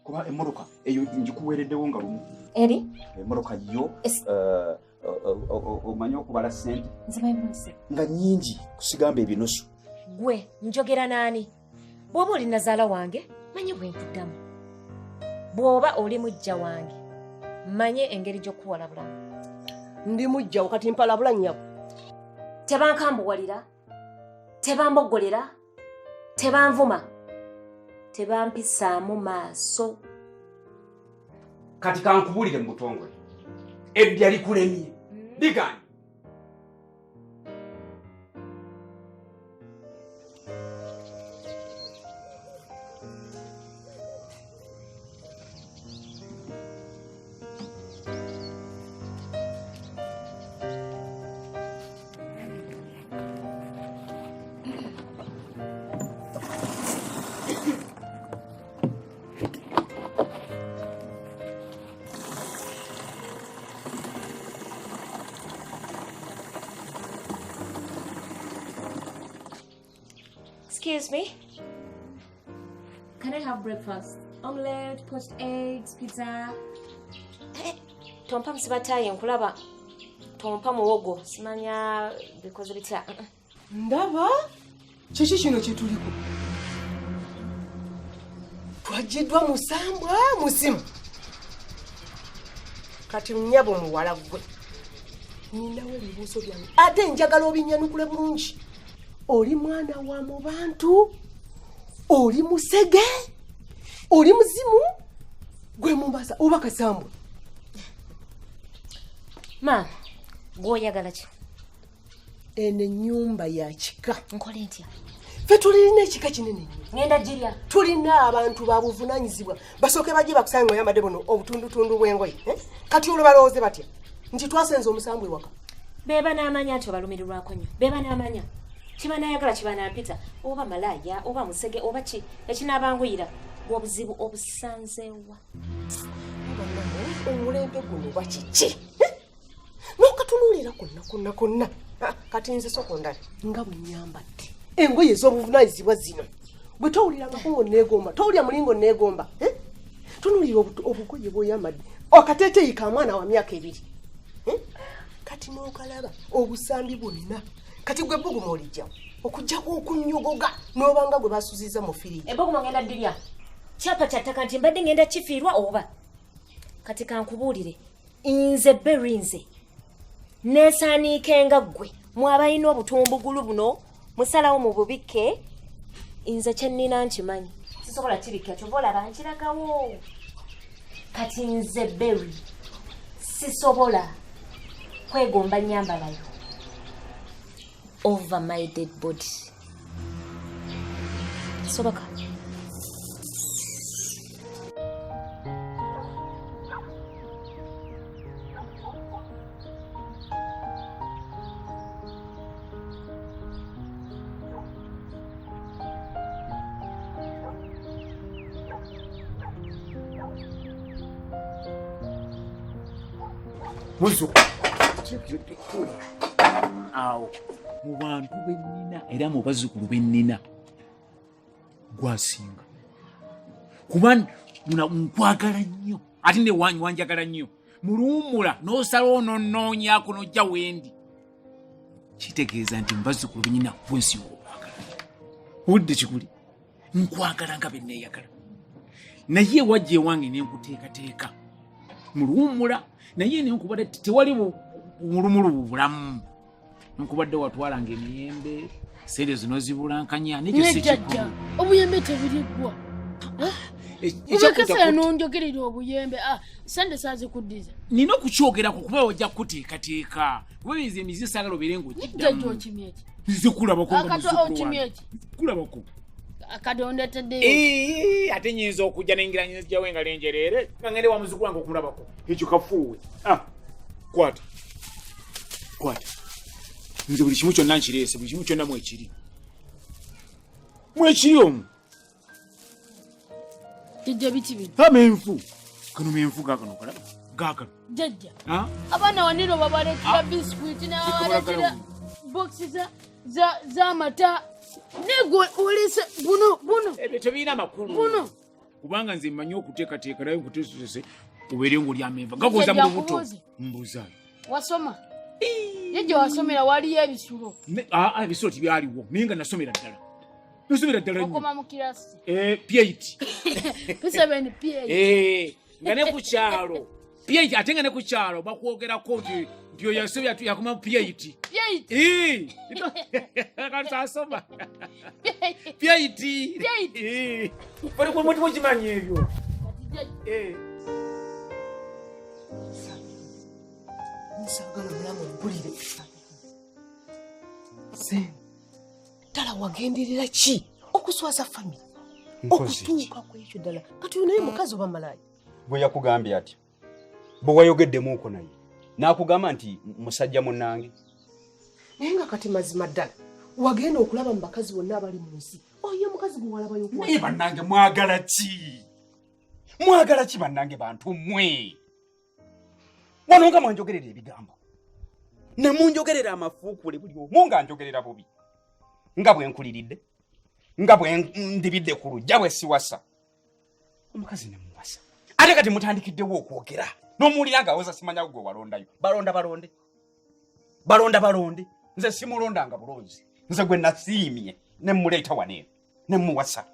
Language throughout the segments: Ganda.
Kuba emoroka eyo njikuwereddewo nga lumu. Eri? Emoroka yo omanyi okubala ssente? Nzimanyi nga nnyingi kusigamba ebinusu. Gwe njogera naani? Bw'oba oli nazaala wange manyi bwe nkuddamu. Bw'oba oli mujja wange manye engeri gy'okuwalabulamu. Ndi mujja wakati mpalabula nnyabo. Tebankambuwalira, tebamboggolera, tebanvuma, tebampisaamu maaso. Kati kankubulire mu butongole ebbya likulemye ligani. Excuse me. Can I have breakfast? Omelette, poached eggs, pizza. Tompa msibataye nkulaba. Tompa muwogo. Simanya because bitya. Ndaba kiki kino kituliko. Twajiddwa musambwa musimu. Kati nnyabo muwala gwe. Ninawe ebibuuzo byange. Ate njagala obinyanukule bulungi. Oli mwana wa mu bantu, oli musege, oli muzimu, gwe mumbaza oba kasambwa. Ma, gwoyagala ki? Ene nyumba ya kika. Nkole ntya? Fe tulina ekika kinene nnyo. Ngenda jirya. Tulina abantu babuvunanyizibwa. Basooke bajje bakusanga oyambadde buno obutundutundu bw'engoye. Kati olwo balowooze batya nti twasenze omusambwe waka. Beba n'amanya nti obalumirirwako nnyo. Beba n'amanya. Kibanayagala kibanampita oba malaya oba musege oba ki ekinaabanguyira obuzibu obusanzeewa. Omulembe guno bakiki n'okatunuulira konna kati nze sokondale nga bwe nyambadde engoye ez'obuvunanyizibwa zino bwe towulirangako ng'onneegomba towulira mulingo nneegomba tunuulira obugoye bw'oyambadde akateeteeyi ka mwana wa myaka 2 kati n'okalaba obusambi bwonna. Kati gwe buguma olijjawo okujjako okunnyogoga n'obanga gwe basuziza mu firiyi. Ebuguma ngenda ddirya kyapa kyattaka nti mbadde ngenda kifiirwa oba. Kati kankubuulire nze berinze neesaaniike nga ggwe mwabalina obutumbugulu buno musalawo mu bubikke nze kyennina nkimanyi sisobola kibikka kyova olaba nkiragawo. Kati nze beri sisobola kwegomba nnyambalayo over my dead body. Sobaka. Muzo. Awo mu bantu bennina era mu bazzukulu bennina gwasinga kuba nkwagala nnyo ate ne wanjagala nnyo muluwumula n'osala ononnoonyaako n'ojja wendi kitegeeza nti mu bazzukulu bennina bwensinga okwagala. Owulidde kikuli nkwagala nga benneeyagala naye wajja ewange nenkuteekateeka muluwumula naye nenkubala tewali mulumulu bulamu nkubadde watwalanga emiyembe sente zino zibulankanya nejjajja obuyembe tebiriggwa ubekesera nonjogerera obuyembe sente sazikuddiza nina okukyogerako kuba ojja kuteekateeka kuba ebizo emizi saagala obeere ng'ojjajja okimya eki zikulabako okimya kulabako akadondetedde ate nyinza okujja nengira nyinza wenga lenjereere nga ngende wa muzukulu wange okumulabako ekyo kafuuwe kwata nze buli kimu kyonna nkireese buli kimu kyonna mwekiri omwo jjajja biti bino menvu kano menvu gaakano kalaba gaakano jjajja abaana waniro babalekera biskuiti nababalekera bokisi z'amata negwe olese buno ebyo tebirina makulu buno kubanga nze mmanyi okuteekateeka naye nkuteesese obeere ng'oli amenva gagoza mu lubuto mbuzaayo wasoma jjajja wasomera waliyo ebisulo ebisulo tibyaliwo naye nga nasomera ddala okoma mu kirasi P8 P7 P8 nga ne ku kyalo P8 ate nga ne ku kyalo bakwogerako nti oyo yasobya yakoma mu P8 kanti asoma P8 bali ku muti mukimanyi ebyo nsagala mulamu mpulire ddala wagenderera ki okuswaza famire okutuuka ku ekyo ddala kati oyo naye mukazi oba malaaya bwe yakugambye ati bwe wayogeddemu naye n'akugamba nti musajja munnange naye nga kati mazima ddala wagenda okulaba mu bakazi bonna abali mu nsi oyo mukazi gwe walabayo naye bannange mwagala ki bannange bantu mmwe wano nga mwanjogerera ebigambo ne munjogerera amafuukule buli omu nga njogerera bubi nga bwe nkuliridde nga bwe ndibidde ku lujja bwe siwasa omukazi ne muwasa ate kati mutandikiddewo okwogera n'omuwulira ng'awoza simanya gwe walondayo balonde nze simulondanga bulonzi nze gwe nasiimye ne muleeta waneeno ne muwasa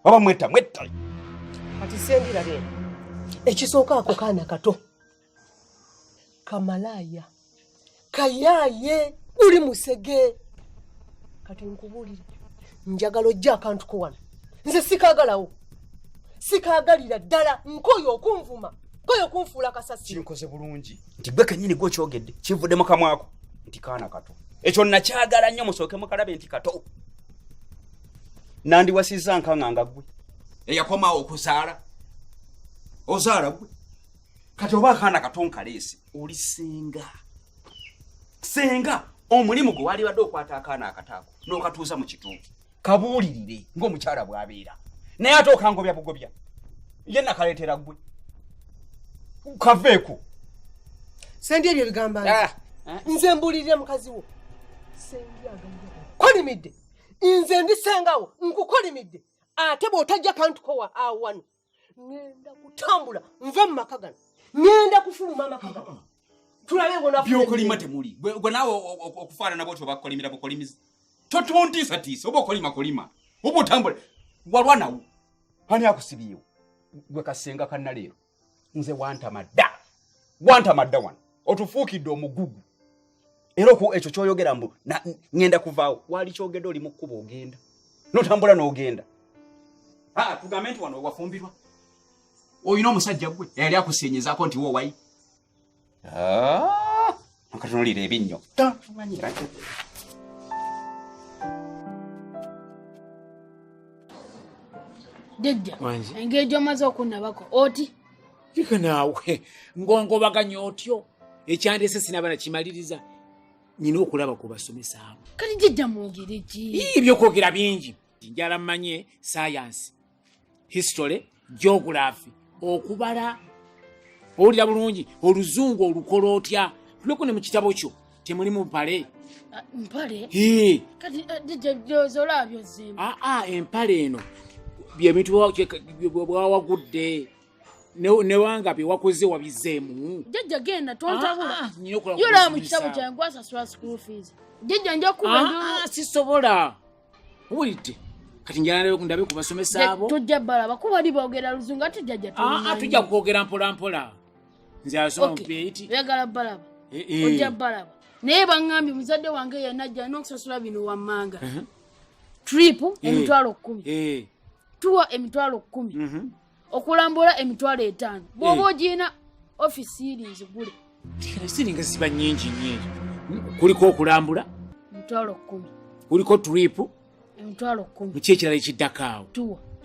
oba mwetta kati sendira leero ekisooka ako kaana kato kamalaaya kayaaye uli musege kati nkubuulire njagala ojja akantu ko wano nze sikaagalawo sikaagalira ddala nkoyo okunvuma koyo okunfuula kasasi kinkoze bulungi nti gwe kennyini gwe okyogedde kivudde mu kamwako nti kaana kato ekyo nakyagala nnyo musooke mukalabe nti kato nandiwasizza nkaŋŋanga gwe eyakomaawo okuzaala ozaala gwe kati oba akaana kato nkaleese oli senga omulimu gwe walibadde okwata akaana akataako n'okatuuza mu kituuki kabuulirire ng'omukyala bw'abeera naye ate okangobya bugobya ye nakaleetera gwe kaveeko sendi ebyo bigamba nze mbuulirire mukazi wo sendi kolimidde nze ndisengawo nkukolimidde ate bw'otajja kantu kowa awano ngenda kutambula nve mu maka gano ngenda kufuluma amaka gano tulabe byokolima temuli gwe naawe okufaanana bwoti obakolimira bukolimizi totontiisatiisa oba okolima oba otambula walwanawo ani akusibyewo gwe kasenga kannaleero nze wantamadda wano otufuukidde omugugu era ekyo kyoyogera mbu ngenda kuvaawo wali kyogedde oli mu kkuba ogenda notambula n'ogenda tugambe nti wano wafumbirwa oyina omusajja gwe eyali akusenyezaako nti woowayi akatunulira ebinnyo jjajja engeri gy'omaze okunnabako oti ika naawe ngongobaganya otyo ekyandeese sinaba nakimaliriza nina okulaba ku basomesa abo kati jjajja mwogere ki ebyokwogera bingi njala mmanye science history geography okubala owulira bulungi oluzungu olukola otya tuleko ne mu kitabo kyo temulimu mpale mpale kati jjajja olabyo zimba empale eno byebintu bwawagudde newanga byewakoze wabizeemu jjajja genda tontabula yolaba mu kitabo kyange gwasasula school fees jjajja nja kuba sisobola owulidde kati njala ndabe ku basomesa abo tojja balaba kuba bali boogera luzungu ate jjajja tujja kwogera mpolampola nze asoma mu P8 oyagala balaba ojja balaba naye baŋŋambye muzadde wange yanajja n'okusasula bino wammanga trip emitwalo 10 tuwa emitwalo 10 okulambula emitwalo 5 bw'oba ogirina ofisi irinzi gule siringa ziba nyingi kuliko okulambula emitwalo 10 kuliko trip emitwalo 10 muki ekirala ekiddakaawo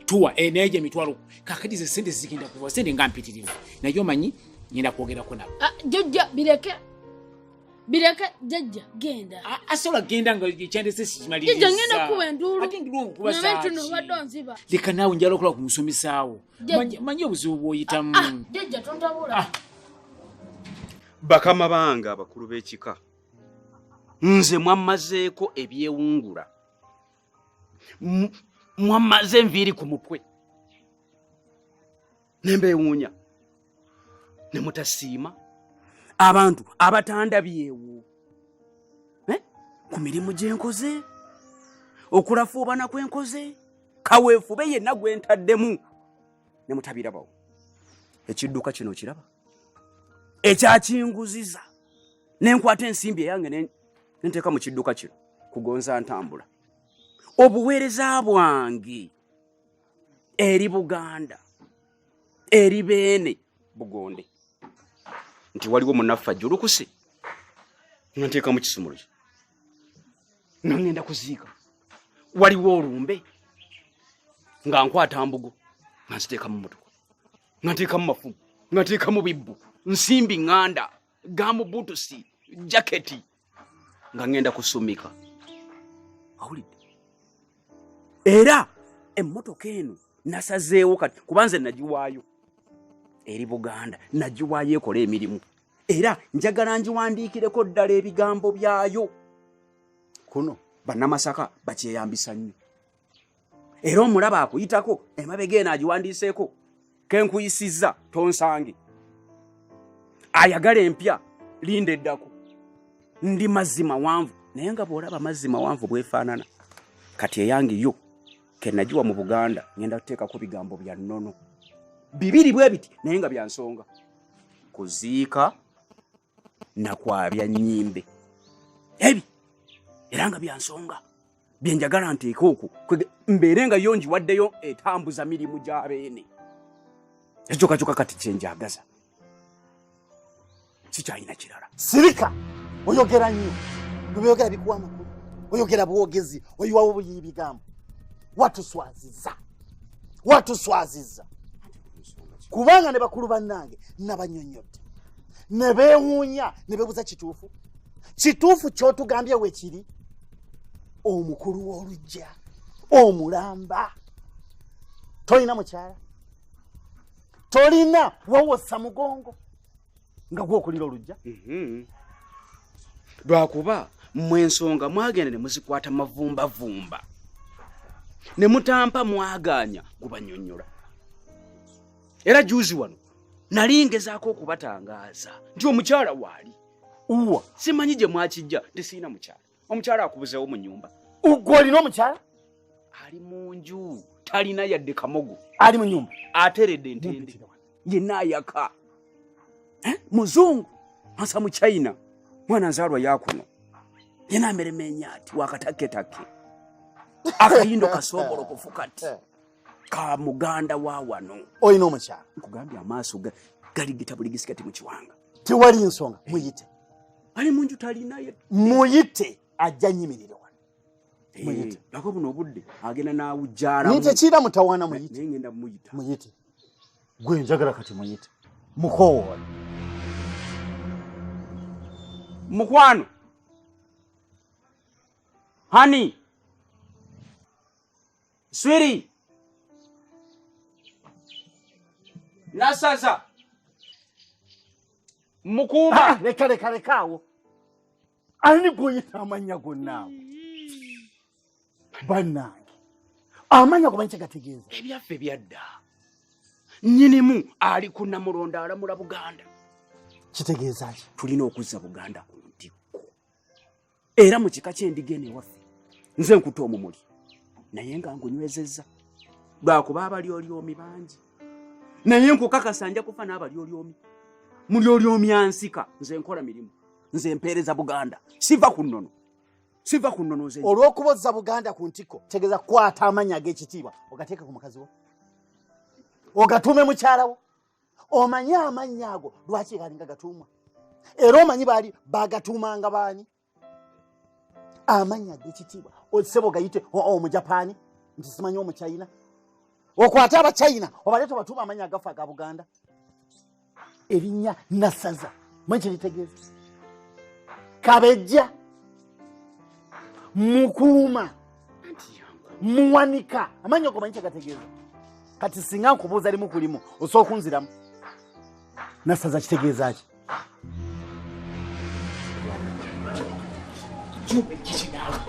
tuwa naye emitwalo kakati ze sente zigenda kuva sente nga mpitirivu naye omanyi ngenda kwogerako nabo jjajja bireke jjajja genda asobola genda nga ekyandese jjajja ngenda kuba enduulu ate nduulu nkuba nobadde onziba leka naawe njala okola ku musomesaawo manyi obuzibu bw'oyitamu jjajja tontabula bakama bange abakulu b'ekika nze mwammazeeko ebyewungula mwammaze enviiri ku mutwe nembeewuunya ne mutasiima abantu abatandabyewo ku mirimu gye nkoze okulafuubana kwe nkoze kaweefube yenna gwe ntaddemu ne mutabirabawo ekidduka kino kiraba ekyakinguziza nenkwata ensimbi eyange nenteeka mu kidduka kino kugonza ntambula obuweereza bwange eri Buganda eri Beene Bugonde nti waliwo munaffe ajulukuse nga nteeka mu kisumuluzo nga ngenda kuziika waliwo olumbe nga nkwata mbugo nga nziteeka mu motoka nga nteeka mu mafumu nga nteeka mu bibbu nsimbi nganda gamu butusi jaketi nga ngenda kusumika awulidde era emmotoka eno nasazeewo kati kubanze nagiwaayo eri Buganda nagiwaayo ekola emirimu era njagala ngiwandiikireko ddala ebigambo byayo kuno bannamasaka bakyeyambisa nnyo era omulaba akuyitako emabega eno agiwandiiseeko kenkuyisizza tonsange ayagala empya linda eddako ndi mazzi mawanvu naye nga bw'olaba mazzi mawanvu bwefaanana kati eyange yo kenagiwa mu Buganda ngenda kuteekako bigambo bya nnono bibiri bwe biti naye nga bya nsonga kuziika nakwabya nnyimbe ebi era nga bya nsonga bye njagala nteeka okwo mbeere nga yo ngiwaddeyo etambuza mirimu gya Beene ekyokakyokka kati kyenjagaza sikyalina kirala sirika oyogera nnyo bweyogera bikuwa amakulu oyogera bwogezi oyiwawo buyiyi bigambo watuswaziza kubanga ne bakulu bannange nabanyonyodde ne beewuunya ne bebuza kituufu kyotugambye wekiri omukulu w'olujja omulamba tolina mukyala tolina wawosa mugongo nga gwokulira olujja lwakuba mmwe ensonga mwagenda ne muzikwata mavumbavumba ne mutampa mwaganya gubanyonnyola era juzi wano nali ngezaako okubatangaaza nti omukyala waali uwa simanyi gye mwakijja tesiina mukyala omukyala akubuzeewo mu nnyumba ugwo olina omukyala ali mu nju talina yadde kamogo ali mu nyumba ateredde entende yenna ayaka muzungu asa mu China mwana nzaalwa yakuno yena ameremenya ati wakataketake akayindo kasobolokofu kati ka Muganda wa wano olina omukyala nkugambye amaaso galigita buli gisikati mu kiwanga tewali nsonga muyite ali mu nju talinaye muyite ajja nyimirire wano muyite lako buno obudde agenda naawujjaala nite kira mutawana muyite ngenda muyita muyite gwe njagala kati muyite mukoowa mukwano hani swiri nasaza mukuba leka awo ani guyita amanya gonnaawo bannange amanya kumanyi kyagategeeza ebyaffe byadda nnyinimu ali ku Namulondo alamula Buganda kitegeeza ki tulina okuzza Buganda ku ntikko era mu kika ky'endiga eno ewaffe nze nkuta omumuli naye nga ngunywezezza lwakuba abalyolyomi bangi naye nkukakasa nja kufa n'abalyolyomi mulyolyomi ansika nze nkola mirimu nze mpeereza Buganda. Siva kunono nze. Olw'okubozza Buganda ku ntiko tegeza kwata amanya ag'ekitiibwa ogateeka ku mukazi wo. Ogatuume mukyala wo. Omanyi amanya ago lwaki galinga gatuumwa. Era omanyi baali bagatuumanga baani. Amanya ag'ekitiibwa. Osebo gayite Omujapani nti simanyi Omuchina. Okwata Abachina obaleeta batuuma amanya agafa aga Buganda. Erinnya Nasaza mwenye litegeeza. Kabejja. Mukuma. Muwanika. Amanya okumanya kyagategeeza. Kati singa nkubuuza limu kulimu osooka kunziramu. Nasaza kitegeeza ki? Jube kichinalo.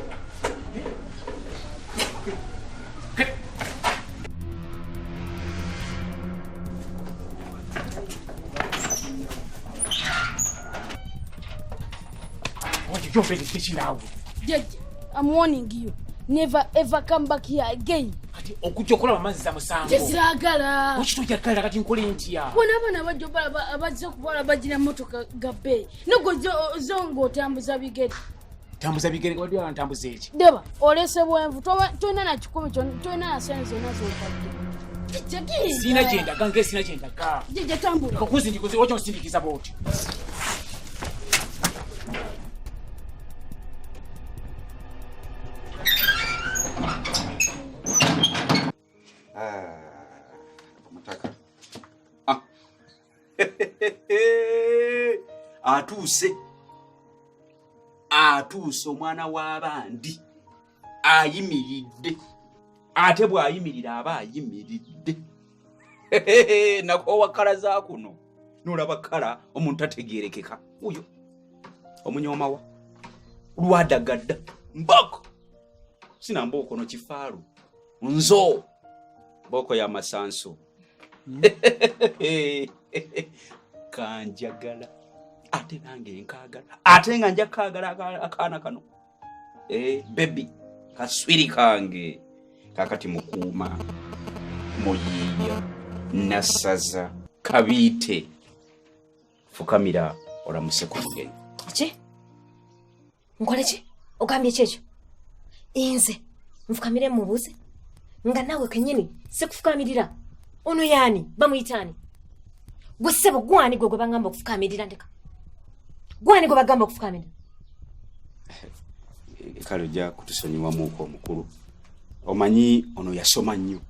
Jube kichinalo. Judge, I'm warning you. Never ever come back here again. Kati okuchokola amazi za musango. Jeziragala. Okitujakala kati nkole ntya. Bona abana bajoba abazze kubala bajina motoka gabe. Nogo zongo tambuza bigere. Tambuza bigere wadi wa tambuza echi. Deba, olese bwenvu toina na 10 toina na sense nazo mpati. Jeki. Sina jenda gange sina jenda ka. Jeje tambula. Kokuzi ndikoze wacho nsindikiza boti. Atuuse omwana w'abandi ayimiridde ate bw'ayimirira aba ayimiridde. Nakoowa kkala za kuno n'olaba kkala omuntu ategeerekeka uyo omunyoomawa lwadagadda mboko sina mboko no kifaalu nzo mboko ya masanso. Kanjagala ate nange nkagala ate nga nja kagala akaana kano baby kaswiri kange kakati mukuuma muyiya Nasaza Kabiite fukamira olamuse ku mugenyi. Ki? Nkole ki? Ogambye kyekyo? Inze nfukamire mubuze nga nawe kenyini sikufukamirira. Ono yani bamuyitani? Gwe ssebo gwani gwe bagamba okufukamirira ndeka? Gwani gwe bagamba okufukamirira? Kale ojja kutusonyiwa muko omukulu. Omanyi ono yasoma nnyo.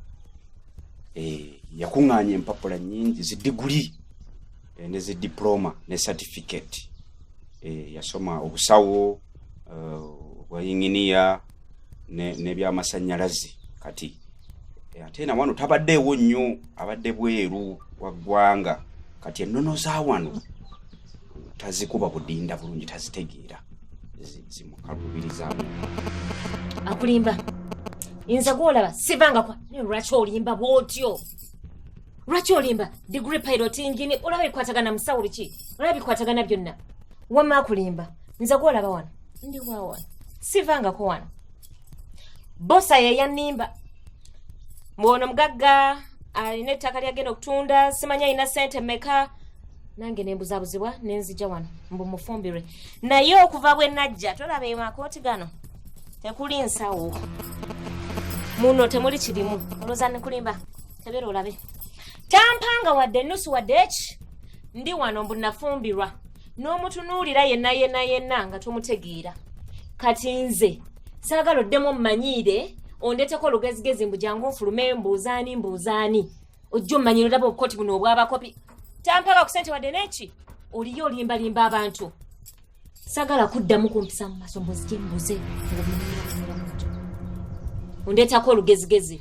Yakuŋŋaanya empapula nnyingi zi degree ne zi diploma ne certificate. Yasoma obusawo obwayinginiya ne by'amasannyalaze kati. Ate na wano tabaddeewo nnyo abadde bweru wa ggwanga kati ennono za wano tazikuba budinda bulungi tazitegeera zimukalubirizamu. Akulimba inza gwolaba sivanga kwa lwaki olimba bwotyo? Lwaki olimba degree pilot ingini olaba bikwatagana musawo biki? Olaba bikwatagana byonna wamma akulimba nza gwolaba wano ndi wawa sivanga ko wano bossa ye yanimba mwono mugagga alina ettaka lyagenda okutunda simanya ina sente meka nange nembuzabuzibwa nenzija wano mbu mufumbirwe naye okuva bwe najja tolaba emakooti gano tekuli nsawo muno temuli kirimu olowooza nekulimba tebera olabe tampanga wadde nusu wadde eki ndi wano mbu nafumbirwa n'omutunuulira yenna nga tomutegeera kati nze saagala oddemu mmanyiire ondeteko olugezigezi mbu jangu nfulume mbuuzaani ojja ommanyira olaba obukooti buno obwabakopi tampanga ku sente wadde n'eki oliyo olimbalimba abantu saagala kuddamu kumpisa mu maaso mbuzije mbuze ondetako olugezigezi.